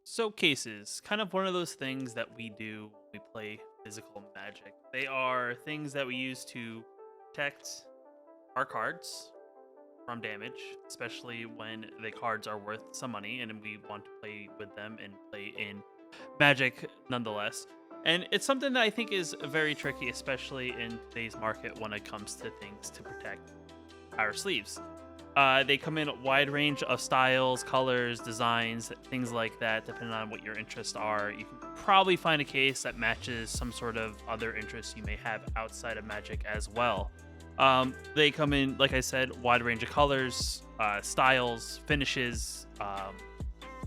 So cases, kind of one of those things that we do when we play physical magic. They are things that we use to protect our cards from damage, especially when the cards are worth some money and we want to play with them and play in magic nonetheless. And it's something that I think is very tricky, especially in today's market when it comes to things to protect our sleeves. They come in a wide range of styles, colors, designs, things like that, depending on what your interests are. You can probably find a case that matches some sort of other interests you may have outside of magic as well. They come in, like I said, wide range of colors, styles, finishes,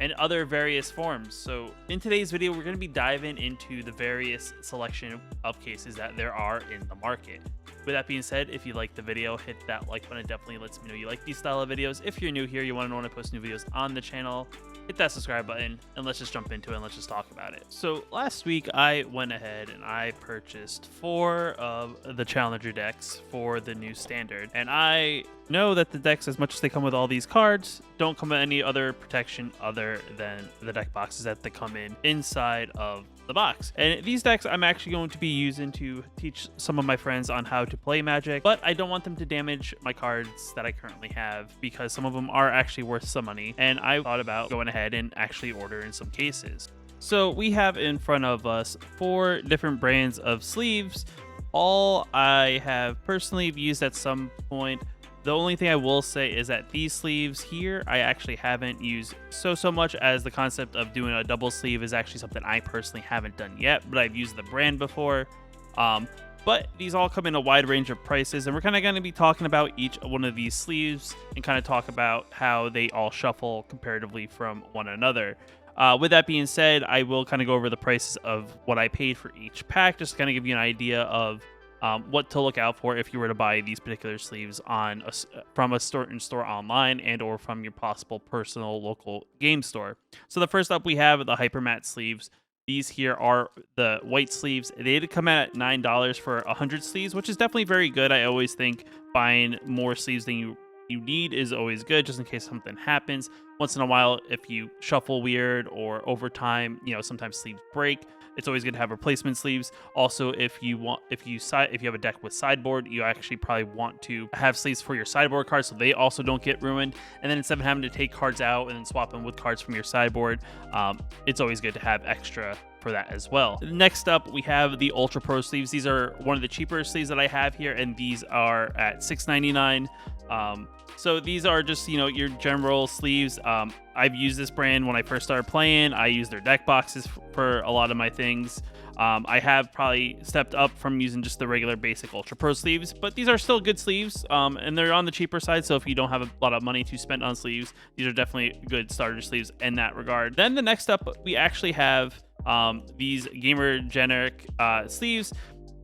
and other various forms. So in today's video, we're going to be diving into the various selection of cases that there are in the market. With that being said, if you like the video, hit that like button. It definitely lets me know you like these style of videos. If you're new here, you want to know when I post new videos on the channel, hit that subscribe button, and let's just jump into it and let's just talk about it. So last week, I went ahead and I purchased 4 of the Challenger decks for the new standard. And I know that the decks, as much as they come with all these cards, don't come with any other protection other than the deck boxes that they come in inside of the box. And these decks I'm actually going to be using to teach some of my friends on how to play Magic, but I don't want them to damage my cards that I currently have because some of them are actually worth some money, and I thought about going ahead and actually ordering some cases. So we have in front of us 4 different brands of sleeves. All I have personally used at some point. The only thing I will say is that these sleeves here, I actually haven't used so much, as the concept of doing a double sleeve is actually something I personally haven't done yet, but I've used the brand before. But these all come in a wide range of prices, and we're kind of going to be talking about each one of these sleeves and kind of talk about how they all shuffle comparatively from one another. With that being said, I will kind of go over the prices of what I paid for each pack, just to kind of give you an idea of what to look out for if you were to buy these particular sleeves from a store online and or from your possible personal local game store. So the first up, we have the Hypermat sleeves. These here are the white sleeves. They did come out at $9 for 100 sleeves, which is definitely very good. I always think buying more sleeves than you need is always good, just in case something happens. Once in a while, if you shuffle weird or over time, sometimes sleeves break. It's always good to have replacement sleeves. Also, if you have a deck with sideboard, you actually probably want to have sleeves for your sideboard cards so they also don't get ruined. And then instead of having to take cards out and then swap them with cards from your sideboard, it's always good to have extra for that as well. Next up, we have the Ultra Pro sleeves. These are one of the cheaper sleeves that I have here, and these are at $6.99. So these are just, your general sleeves. I've used this brand when I first started playing. I use their deck boxes for a lot of my things. I have probably stepped up from using just the regular basic Ultra Pro sleeves, but these are still good sleeves, and they're on the cheaper side. So if you don't have a lot of money to spend on sleeves, these are definitely good starter sleeves in that regard. Then the next up, we actually have these Gamegenic sleeves.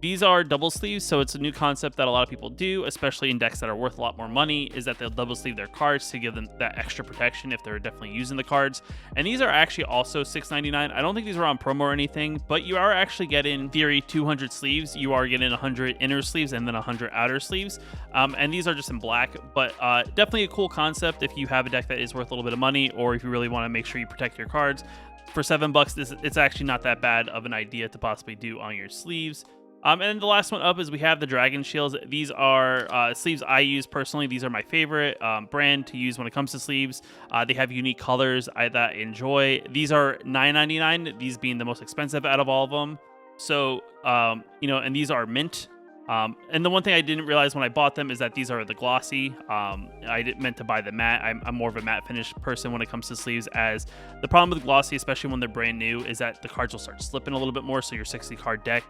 These are double sleeves, so it's a new concept that a lot of people do, especially in decks that are worth a lot more money, is that they'll double sleeve their cards to give them that extra protection if they're definitely using the cards. And these are actually also $6.99. I don't think these were on promo or anything, but you are actually getting, in theory, 200 sleeves. You are getting 100 inner sleeves and then 100 outer sleeves. And these are just in black, but definitely a cool concept if you have a deck that is worth a little bit of money, or if you really want to make sure you protect your cards. For $7, it's actually not that bad of an idea to possibly do on your sleeves. And then the last one up is we have the Dragon Shields. These are sleeves I use personally. These are my favorite brand to use when it comes to sleeves. They have unique colors that I enjoy. These are $9.99, these being the most expensive out of all of them. So, and these are mint. And the one thing I didn't realize when I bought them is that these are the glossy. I didn't meant to buy the matte. I'm more of a matte finish person when it comes to sleeves, as the problem with glossy, especially when they're brand new, is that the cards will start slipping a little bit more. So your 60 card deck,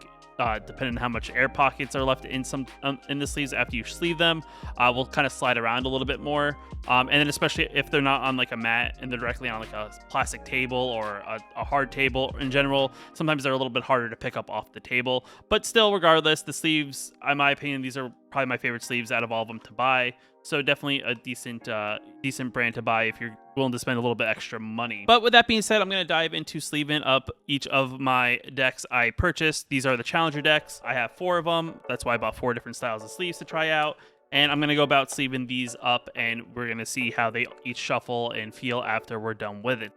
depending on how much air pockets are left in in the sleeves after you sleeve them, will kind of slide around a little bit more. And then especially if they're not on like a mat and they're directly on like a plastic table or a hard table in general, sometimes they're a little bit harder to pick up off the table. But still, regardless, the sleeves, in my opinion, these are probably my favorite sleeves out of all of them to buy. So definitely a decent brand to buy if you're willing to spend a little bit extra money. But with that being said, I'm going to dive into sleeving up each of my decks I purchased. These are the Challenger decks. I have 4 of them. That's why I bought 4 different styles of sleeves to try out. And I'm going to go about sleeving these up, and we're going to see how they each shuffle and feel after we're done with it.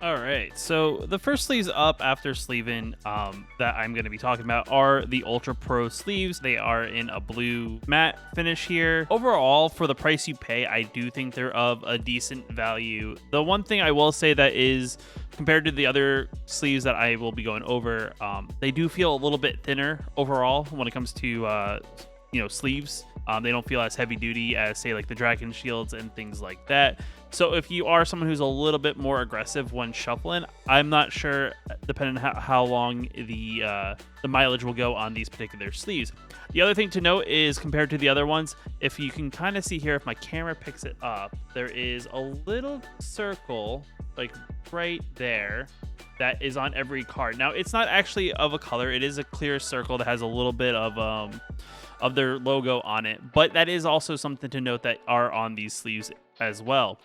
All right, so the first sleeves up after sleeving that I'm going to be talking about are the Ultra Pro sleeves. They are in a blue matte finish here. Overall, for the price you pay, I do think they're of a decent value. The one thing I will say that is, compared to the other sleeves that I will be going over, they do feel a little bit thinner overall when it comes to sleeves. They don't feel as heavy duty as, say, like the Dragon Shields and things like that. So if you are someone who's a little bit more aggressive when shuffling, I'm not sure, depending on how long the mileage will go on these particular sleeves. The other thing to note is, compared to the other ones, if you can kind of see here, if my camera picks it up, there is a little circle, like right there, that is on every card. Now, it's not actually of a color. It is a clear circle that has a little bit of their logo on it, but that is also something to note that are on these sleeves as well.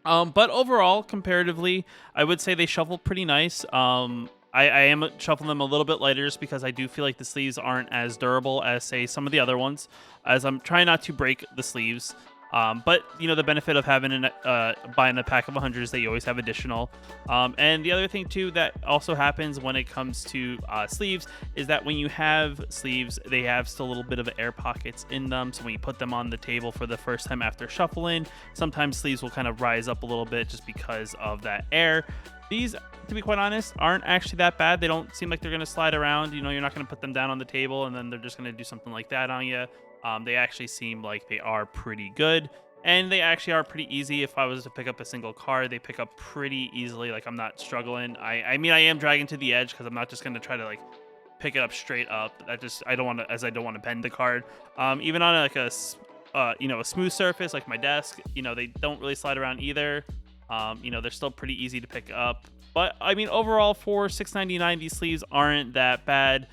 But overall, comparatively, I would say they shuffle pretty nice. I am shuffling them a little bit lighter just because I do feel like the sleeves aren't as durable as, say, some of the other ones, as I'm trying not to break the sleeves. But the benefit of having buying a pack of 100 is that you always have additional. And the other thing too that also happens when it comes to sleeves is that when you have sleeves, they have still a little bit of air pockets in them. So when you put them on the table for the first time after shuffling, sometimes sleeves will kind of rise up a little bit just because of that air. These, to be quite honest, aren't actually that bad. They don't seem like they're going to slide around. You're not going to put them down on the table and then they're just going to do something like that on you. They actually seem like they are pretty good, and they actually are pretty easy. If I was to pick up a single card, they pick up pretty easily. Like, I'm not struggling. I mean, I am dragging to the edge because I'm not just going to try to like pick it up straight up. I don't want to bend the card. Even on like a smooth surface like my desk, they don't really slide around either. They're still pretty easy to pick up. But I mean, overall, for $6.99, these sleeves aren't that bad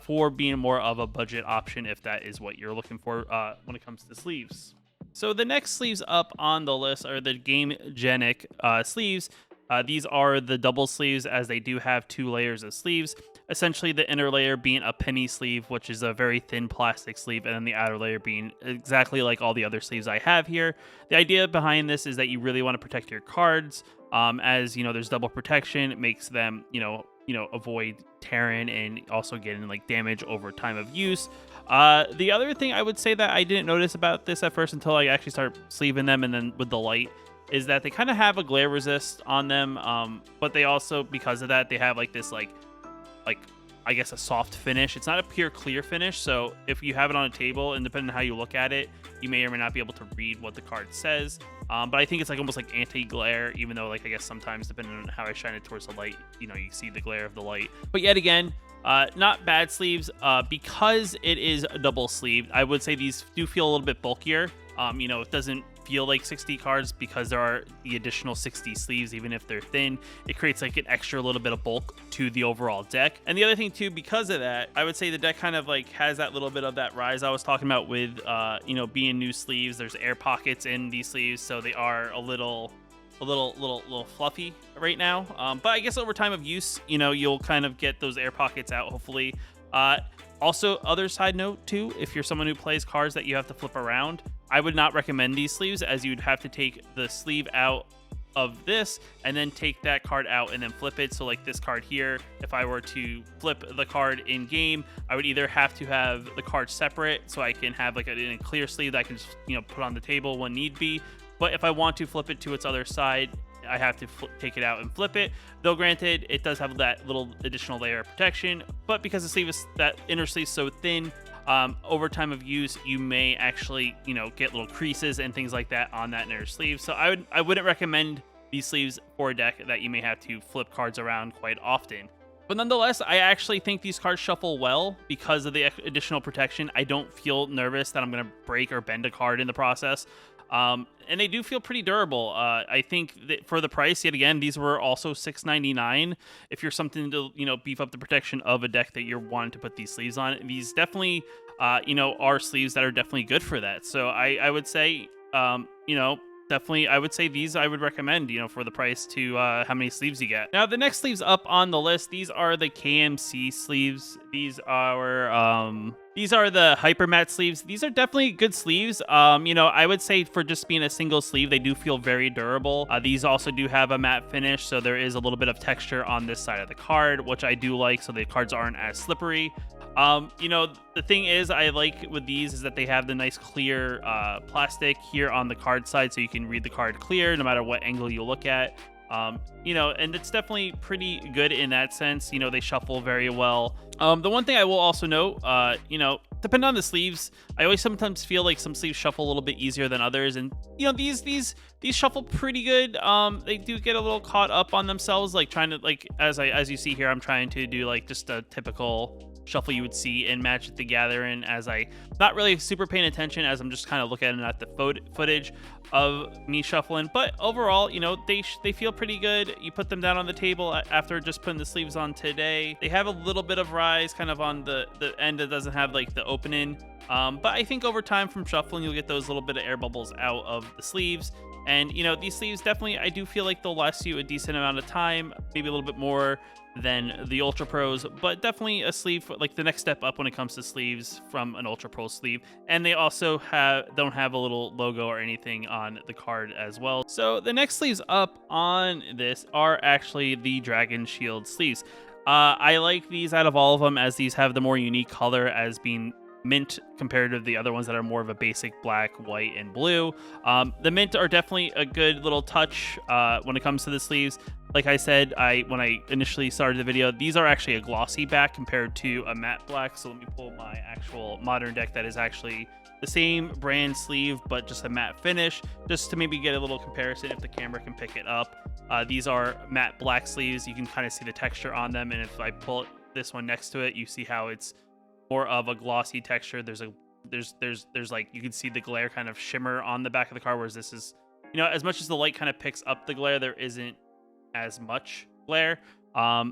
for being more of a budget option if that is what you're looking for when it comes to sleeves. So the next sleeves up on the list are the Gamegenic sleeves. These are the double sleeves, as they do have 2 layers of sleeves. Essentially, the inner layer being a penny sleeve, which is a very thin plastic sleeve, and then the outer layer being exactly like all the other sleeves I have here. The idea behind this is that you really want to protect your cards. As there's double protection. It makes them avoid tearing and also getting like damage over time of use. The other thing I would say that I didn't notice about this at first until I actually started sleeving them, and then with the light, is that they kind of have a glare resist on them. But they also, because of that, they have like this like I guess a soft finish. It's not a pure clear finish, so if you have it on a table, and depending on how you look at it, you may or may not be able to read what the card says. But I think it's like almost like anti-glare, even though like I guess sometimes depending on how I shine it towards the light, you see the glare of the light. But yet again, not bad sleeves. Because it is a double sleeved, I would say these do feel a little bit bulkier. It doesn't feel like 60 cards because there are the additional 60 sleeves. Even if they're thin, it creates like an extra little bit of bulk to the overall deck. And the other thing too, because of that, I would say the deck kind of like has that little bit of that rise I was talking about with being new sleeves. There's air pockets in these sleeves, so they are a little fluffy right now. But I guess over time of use, you'll kind of get those air pockets out, hopefully. Also, other side note too, if you're someone who plays cards that you have to flip around, I would not recommend these sleeves, as you'd have to take the sleeve out of this and then take that card out and then flip it. So like this card here, if I were to flip the card in game, I would either have to have the card separate so I can have like a clear sleeve that I can just put on the table when need be. But if I want to flip it to its other side, I have to take it out and flip it. Though granted, it does have that little additional layer of protection, but because the sleeve is, that inner sleeve is so thin, over time of use, you may actually, get little creases and things like that on that inner sleeve. So I wouldn't recommend these sleeves for a deck that you may have to flip cards around quite often. But nonetheless, I actually think these cards shuffle well because of the additional protection. I don't feel nervous that I'm going to break or bend a card in the process. And they do feel pretty durable. I think that for the price, yet again, these were also $6.99. If you're something to, beef up the protection of a deck that you're wanting to put these sleeves on, these definitely, are sleeves that are definitely good for that. So I would say, definitely, I would say these I would recommend, for the price to how many sleeves you get. Now, the next sleeves up on the list, these are the KMC sleeves. These are the hyper matte sleeves. These are definitely good sleeves. I would say for just being a single sleeve, they do feel very durable. These also do have a matte finish, so there is a little bit of texture on this side of the card, which I do like, so the cards aren't as slippery. The thing is, I like with these is that they have the nice clear plastic here on the card side, so you can read the card clear no matter what angle you look at. And it's definitely pretty good in that sense. They shuffle very well. The one thing I will also note, depending on the sleeves, I always sometimes feel like some sleeves shuffle a little bit easier than others, and these shuffle pretty good. They do get a little caught up on themselves, like trying to as you see here, I'm trying to do like just a typical shuffle you would see in Magic the Gathering, as I not really super paying attention, as I'm just kind of looking at the footage of me shuffling. But overall, they feel pretty good. You put them down on the table after just putting the sleeves on today. They have a little bit of rise kind of on the end that doesn't have like the opening. But I think over time from shuffling, you'll get those little bit of air bubbles out of the sleeves. And, these sleeves definitely, I do feel like they'll last you a decent amount of time, maybe a little bit more than the Ultra Pros, but definitely a sleeve, like the next step up when it comes to sleeves from an Ultra Pro sleeve. And they also don't have a little logo or anything on the card as well. So the next sleeves up on this are actually the Dragon Shield sleeves. I like these out of all of them, as these have the more unique color as being mint compared to the other ones that are more of a basic black, white, and blue. The mint are definitely a good little touch when it comes to the sleeves. Like I said, when I initially started the video, these are actually a glossy back compared to a matte black. So let me pull my actual modern deck that is actually the same brand sleeve, but just a matte finish, just to maybe get a little comparison if the camera can pick it up. These are matte black sleeves. You can kind of see the texture on them, and if I pull this one next to it, you see how it's more of a glossy texture. There's like, you can see the glare kind of shimmer on the back of the card, whereas this is, as much as the light kind of picks up the glare, there isn't as much glare.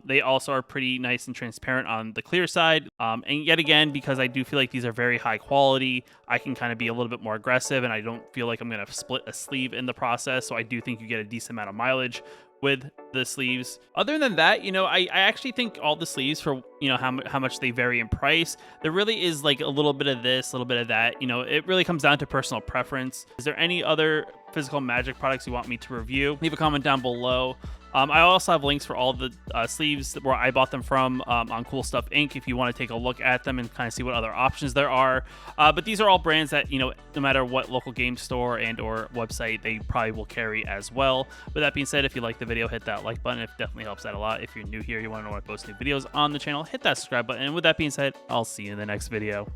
They also are pretty nice and transparent on the clear side. And yet again, because I do feel like these are very high quality, I can kind of be a little bit more aggressive, and I don't feel like I'm going to split a sleeve in the process. So I do think you get a decent amount of mileage with the sleeves. Other than that, I actually think all the sleeves, for how much they vary in price, there really is like a little bit of this, a little bit of that. It really comes down to personal preference. Is there any other physical Magic products you want me to review? Leave a comment down below. I also have links for all the sleeves where I bought them from on Cool Stuff Inc. if you want to take a look at them and kind of see what other options there are. But these are all brands that, no matter what local game store and or website, they probably will carry as well. With that being said, if you like the video, hit that like button. It definitely helps out a lot. If you're new here, you want to know when I post new videos on the channel, hit that subscribe button. And with that being said, I'll see you in the next video.